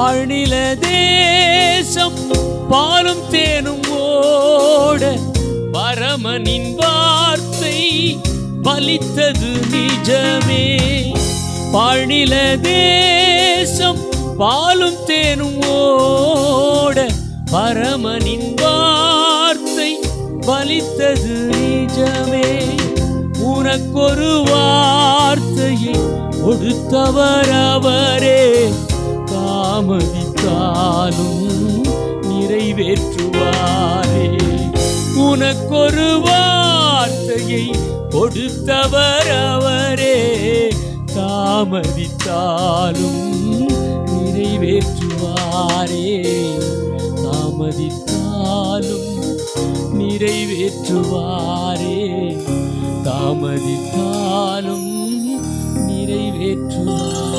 பாழ்நில தேசம் பாலும் தேனும் ஓட பரமனின் வார்த்தை பலித்தது நிஜமே. பாழ்நில தேசம் பாலும் தேனும் ஓட பரமனின் வார்த்தை பலித்தது நிஜமே. உனக்கொரு வார்த்தையை கொடுத்தவர் அவரே, தாமதித்தாலும் நிறைவேற்றுவாரே. உனக்கொரு வார்த்தையை கொடுத்தவர் அவரே, தாமதித்தாலும் நிறைவேற்றுவாரே. தாமதித்தாலும் நிறைவேற்றுவாரே. தாமதித்தாலும் நிறைவேற்றுவாரே.